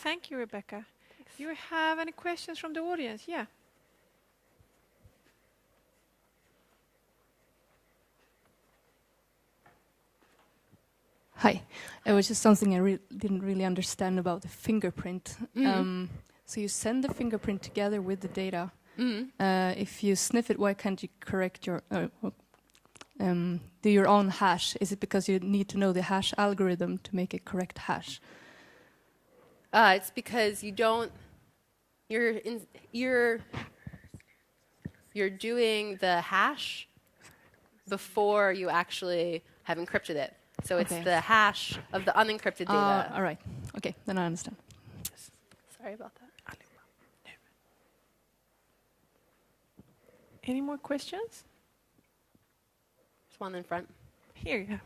Thank you, Rebecca. Do you have any questions from the audience? Yeah. Hi. It was just something I didn't really understand about the fingerprint. So you send the fingerprint together with the data. If you sniff it, why can't you correct your do your own hash? Is it because you need to know the hash algorithm to make a correct hash? It's because you don't. You're doing the hash before you actually have encrypted it. So it's the hash of the unencrypted data. All right. Okay, then I understand. Sorry about that. Any more questions? There's one in front. Here you go.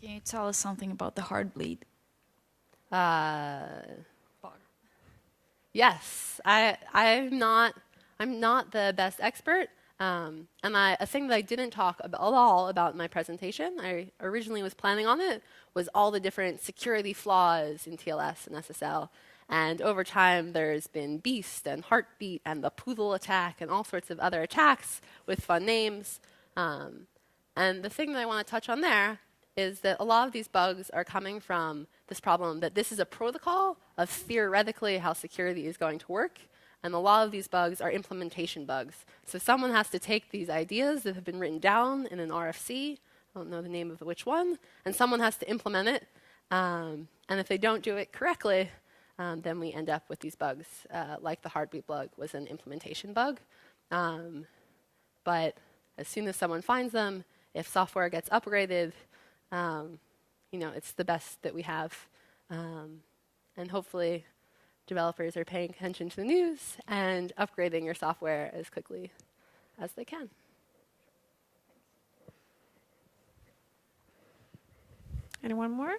Can you tell us something about the Heartbleed? Yes, I'm not the best expert, and a thing that I didn't talk at all about in my presentation, I originally was planning on it, was all the different security flaws in TLS and SSL. And over time, there's been Beast and Heartbeat and the Poodle attack and all sorts of other attacks with fun names. And the thing that I want to touch on there is that a lot of these bugs are coming from this problem that this is a protocol of theoretically how security is going to work. And a lot of these bugs are implementation bugs. So someone has to take these ideas that have been written down in an RFC, I don't know the name of which one, and someone has to implement it. And if they don't do it correctly, then we end up with these bugs, like the Heartbeat bug was an implementation bug. But as soon as someone finds them, if software gets upgraded, it's the best that we have. And hopefully developers are paying attention to the news and upgrading your software as quickly as they can. Anyone more?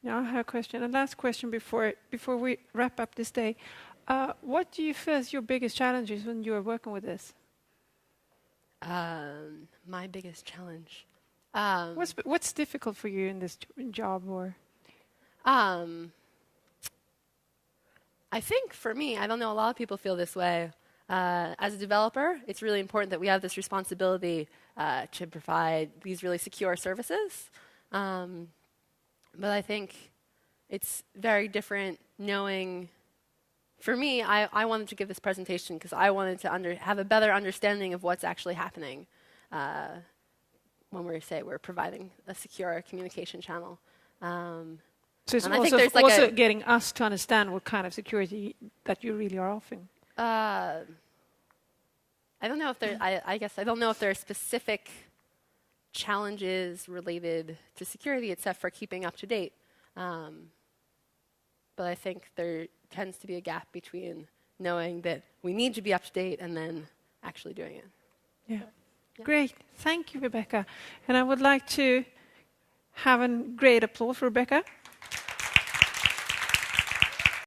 Now I have a question. A last question before we wrap up this day. What do you feel is your biggest challenges when you are working with this? My biggest challenge. What's difficult for you in this job, or? I think for me, I don't know, a lot of people feel this way. As a developer, it's really important that we have this responsibility to provide these really secure services. But I think it's very different knowing. For me, I wanted to give this presentation because I wanted to have a better understanding of what's actually happening when we're providing a secure communication channel. So it's also getting us to understand what kind of security that you really are offering. I don't know if there. I guess I don't know if there are specific challenges related to security, except for keeping up to date. But I think there tends to be a gap between knowing that we need to be up to date and then actually doing it. Yeah. Great. Thank you, Rebecca. And I would like to have a great applause for Rebecca.